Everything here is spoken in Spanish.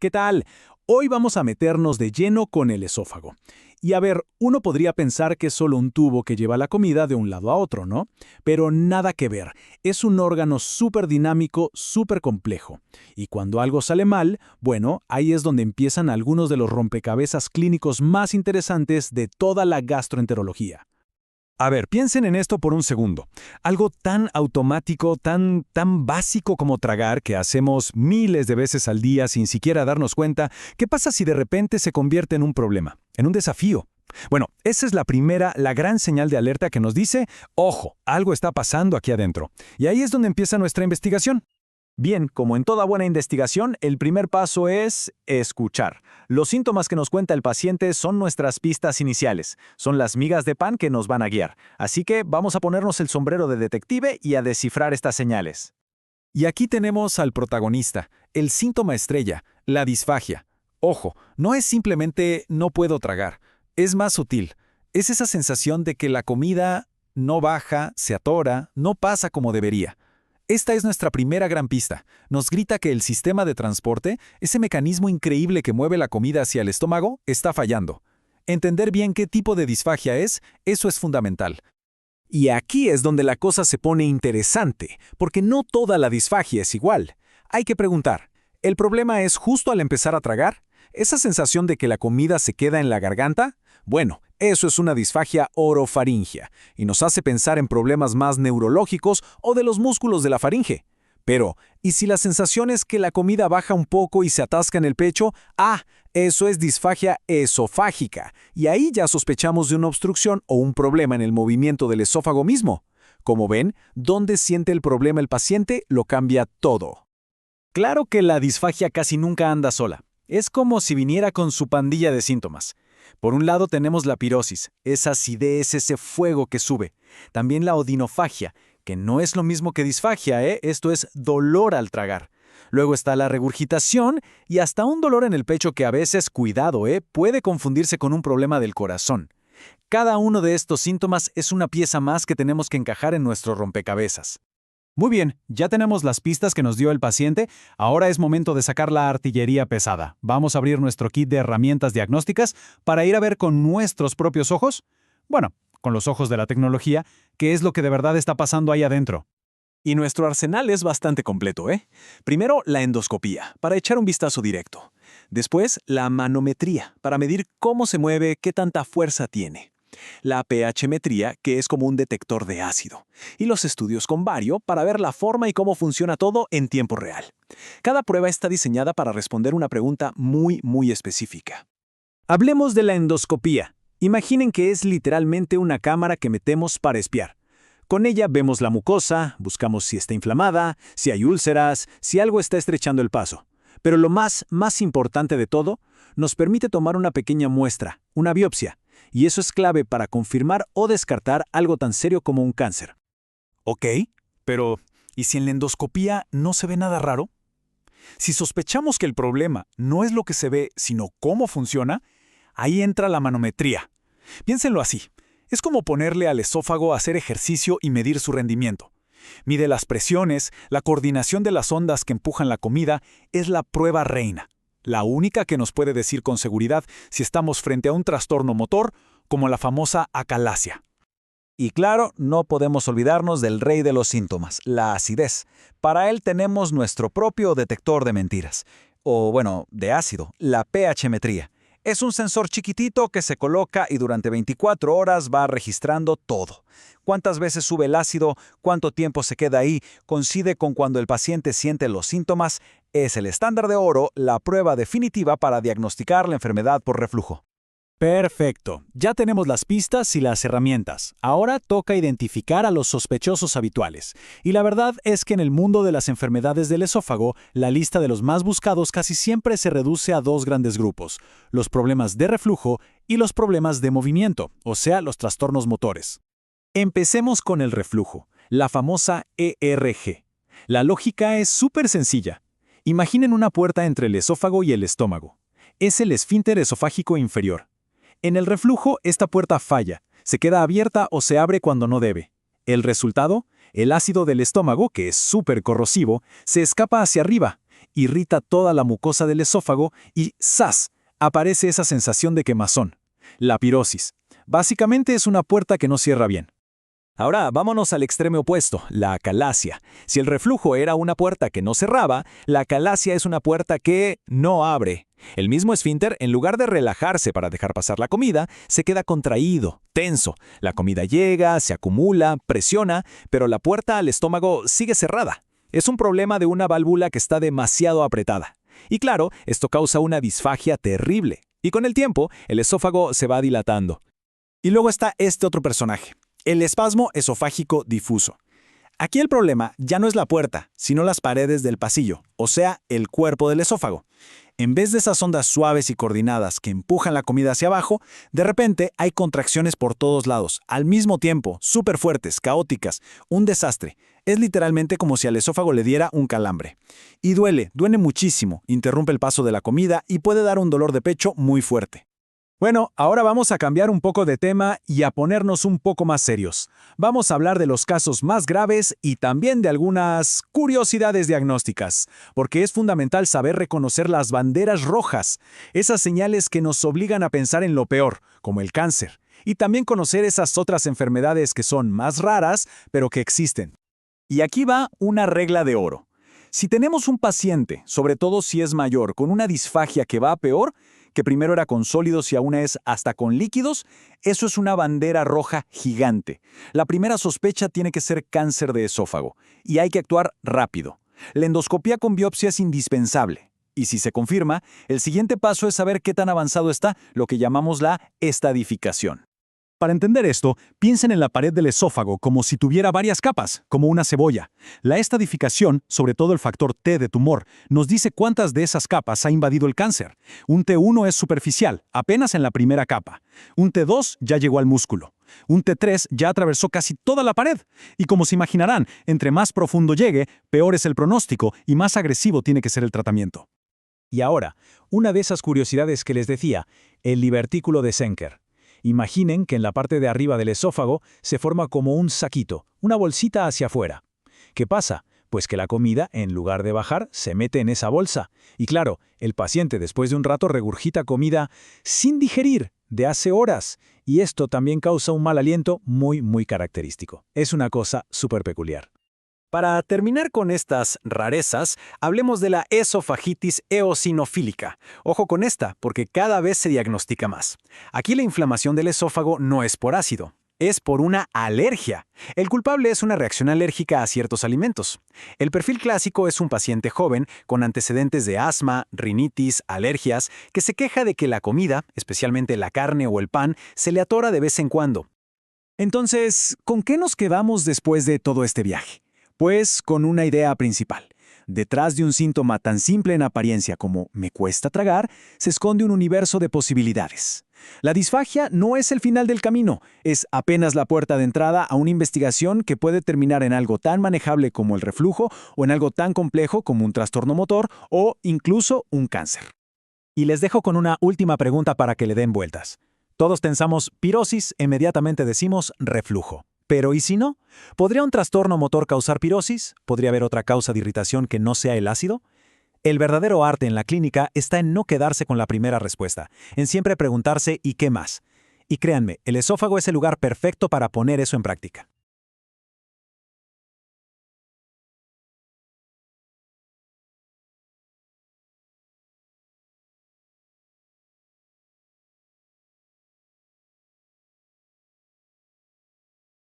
¿Qué tal? Hoy vamos a meternos de lleno con el esófago. Y a ver, uno podría pensar que es solo un tubo que lleva la comida de un lado a otro, ¿no? Pero nada que ver. Es un órgano súper dinámico, súper complejo. Y cuando algo sale mal, bueno, ahí es donde empiezan algunos de los rompecabezas clínicos más interesantes de toda la gastroenterología. A ver, piensen en esto por un segundo. Algo tan automático, tan básico como tragar, que hacemos miles de veces al día sin siquiera darnos cuenta. ¿Qué pasa si de repente se convierte en un problema, en un desafío? Bueno, esa es la gran señal de alerta que nos dice, ojo, algo está pasando aquí adentro. Y ahí es donde empieza nuestra investigación. Bien, como en toda buena investigación, el primer paso es escuchar. Los síntomas que nos cuenta el paciente son nuestras pistas iniciales, son las migas de pan que nos van a guiar. Así que vamos a ponernos el sombrero de detective y a descifrar estas señales. Y aquí tenemos al protagonista, el síntoma estrella, la disfagia. Ojo, no es simplemente no puedo tragar, es más sutil. Es esa sensación de que la comida no baja, se atora, no pasa como debería. Esta es nuestra primera gran pista. Nos grita que el sistema de transporte, ese mecanismo increíble que mueve la comida hacia el estómago, está fallando. Entender bien qué tipo de disfagia es, eso es fundamental. Y aquí es donde la cosa se pone interesante, porque no toda la disfagia es igual. Hay que preguntar, ¿el problema es justo al empezar a tragar? ¿Esa sensación de que la comida se queda en la garganta? Bueno, eso es una disfagia orofaringia y nos hace pensar en problemas más neurológicos o de los músculos de la faringe. Pero, ¿y si la sensación es que la comida baja un poco y se atasca en el pecho? Eso es disfagia esofágica, y ahí ya sospechamos de una obstrucción o un problema en el movimiento del esófago mismo. Como ven, donde siente el problema el paciente lo cambia todo. Claro que la disfagia casi nunca anda sola. Es como si viniera con su pandilla de síntomas. Por un lado tenemos la pirosis, esa acidez, ese fuego que sube. También la odinofagia, que no es lo mismo que disfagia, esto es dolor al tragar. Luego está la regurgitación y hasta un dolor en el pecho que a veces, cuidado, puede confundirse con un problema del corazón. Cada uno de estos síntomas es una pieza más que tenemos que encajar en nuestro rompecabezas. Muy bien, ya tenemos las pistas que nos dio el paciente, ahora es momento de sacar la artillería pesada. Vamos a abrir nuestro kit de herramientas diagnósticas para ir a ver con nuestros propios ojos, bueno, con los ojos de la tecnología, qué es lo que de verdad está pasando ahí adentro. Y nuestro arsenal es bastante completo, Primero, la endoscopía, para echar un vistazo directo. Después, la manometría, para medir cómo se mueve, qué tanta fuerza tiene. La pH-metría, que es como un detector de ácido. Y los estudios con bario, para ver la forma y cómo funciona todo en tiempo real. Cada prueba está diseñada para responder una pregunta muy específica. Hablemos de la endoscopía. Imaginen que es literalmente una cámara que metemos para espiar. Con ella vemos la mucosa, buscamos si está inflamada, si hay úlceras, si algo está estrechando el paso. Pero lo más importante de todo, nos permite tomar una pequeña muestra, una biopsia, y eso es clave para confirmar o descartar algo tan serio como un cáncer. Ok, pero ¿y si en la endoscopía no se ve nada raro? Si sospechamos que el problema no es lo que se ve, sino cómo funciona, ahí entra la manometría. Piénsenlo así. Es como ponerle al esófago a hacer ejercicio y medir su rendimiento. Mide las presiones, la coordinación de las ondas que empujan la comida, es la prueba reina. La única que nos puede decir con seguridad si estamos frente a un trastorno motor, como la famosa acalasia. Y claro, no podemos olvidarnos del rey de los síntomas, la acidez. Para él tenemos nuestro propio detector de mentiras. O bueno, de ácido, la pH-metría. Es un sensor chiquitito que se coloca y durante 24 horas va registrando todo. Cuántas veces sube el ácido, cuánto tiempo se queda ahí, coincide con cuando el paciente siente los síntomas. Es el estándar de oro, la prueba definitiva para diagnosticar la enfermedad por reflujo. Perfecto, ya tenemos las pistas y las herramientas. Ahora toca identificar a los sospechosos habituales. Y la verdad es que en el mundo de las enfermedades del esófago, la lista de los más buscados casi siempre se reduce a dos grandes grupos: los problemas de reflujo y los problemas de movimiento, o sea, los trastornos motores. Empecemos con el reflujo, la famosa ERG. La lógica es súper sencilla. Imaginen una puerta entre el esófago y el estómago. Es el esfínter esofágico inferior. En el reflujo, esta puerta falla, se queda abierta o se abre cuando no debe. El resultado, el ácido del estómago, que es súper corrosivo, se escapa hacia arriba. irrita toda la mucosa del esófago y ¡zas!, aparece esa sensación de quemazón. La pirosis. Básicamente es una puerta que no cierra bien. Ahora, vámonos al extremo opuesto, la acalasia. Si el reflujo era una puerta que no cerraba, la acalasia es una puerta que no abre. El mismo esfínter, en lugar de relajarse para dejar pasar la comida, se queda contraído, tenso. La comida llega, se acumula, presiona, pero la puerta al estómago sigue cerrada. Es un problema de una válvula que está demasiado apretada. Y claro, esto causa una disfagia terrible. Y con el tiempo, el esófago se va dilatando. Y luego está este otro personaje, el espasmo esofágico difuso. Aquí el problema ya no es la puerta, sino las paredes del pasillo, o sea, el cuerpo del esófago. En vez de esas ondas suaves y coordinadas que empujan la comida hacia abajo, de repente hay contracciones por todos lados, al mismo tiempo, súper fuertes, caóticas, un desastre. Es literalmente como si al esófago le diera un calambre. Y duele muchísimo, interrumpe el paso de la comida y puede dar un dolor de pecho muy fuerte. Bueno, ahora vamos a cambiar un poco de tema y a ponernos un poco más serios. Vamos a hablar de los casos más graves y también de algunas curiosidades diagnósticas, porque es fundamental saber reconocer las banderas rojas, esas señales que nos obligan a pensar en lo peor, como el cáncer, y también conocer esas otras enfermedades que son más raras, pero que existen. Y aquí va una regla de oro. Si tenemos un paciente, sobre todo si es mayor, con una disfagia que va a peor, que primero era con sólidos y aún es hasta con líquidos, eso es una bandera roja gigante. La primera sospecha tiene que ser cáncer de esófago, y hay que actuar rápido. La endoscopia con biopsia es indispensable. Y si se confirma, el siguiente paso es saber qué tan avanzado está, lo que llamamos la estadificación. Para entender esto, piensen en la pared del esófago como si tuviera varias capas, como una cebolla. La estadificación, sobre todo el factor T de tumor, nos dice cuántas de esas capas ha invadido el cáncer. Un T1 es superficial, apenas en la primera capa. Un T2 ya llegó al músculo. Un T3 ya atravesó casi toda la pared. Y como se imaginarán, entre más profundo llegue, peor es el pronóstico y más agresivo tiene que ser el tratamiento. Y ahora, una de esas curiosidades que les decía, el divertículo de Zenker. Imaginen que en la parte de arriba del esófago se forma como un saquito, una bolsita hacia afuera. ¿Qué pasa? Pues que la comida, en lugar de bajar, se mete en esa bolsa. Y claro, el paciente después de un rato regurgita comida sin digerir, de hace horas. Y esto también causa un mal aliento muy característico. Es una cosa súper peculiar. Para terminar con estas rarezas, hablemos de la esofagitis eosinofílica. Ojo con esta, porque cada vez se diagnostica más. Aquí la inflamación del esófago no es por ácido, es por una alergia. El culpable es una reacción alérgica a ciertos alimentos. El perfil clásico es un paciente joven con antecedentes de asma, rinitis, alergias, que se queja de que la comida, especialmente la carne o el pan, se le atora de vez en cuando. Entonces, ¿con qué nos quedamos después de todo este viaje? Pues con una idea principal. Detrás de un síntoma tan simple en apariencia como me cuesta tragar, se esconde un universo de posibilidades. La disfagia no es el final del camino, es apenas la puerta de entrada a una investigación que puede terminar en algo tan manejable como el reflujo o en algo tan complejo como un trastorno motor o incluso un cáncer. Y les dejo con una última pregunta para que le den vueltas. Todos pensamos pirosis e inmediatamente decimos reflujo. Pero ¿y si no? ¿Podría un trastorno motor causar pirosis? ¿Podría haber otra causa de irritación que no sea el ácido? El verdadero arte en la clínica está en no quedarse con la primera respuesta, en siempre preguntarse ¿y qué más? Y créanme, el esófago es el lugar perfecto para poner eso en práctica.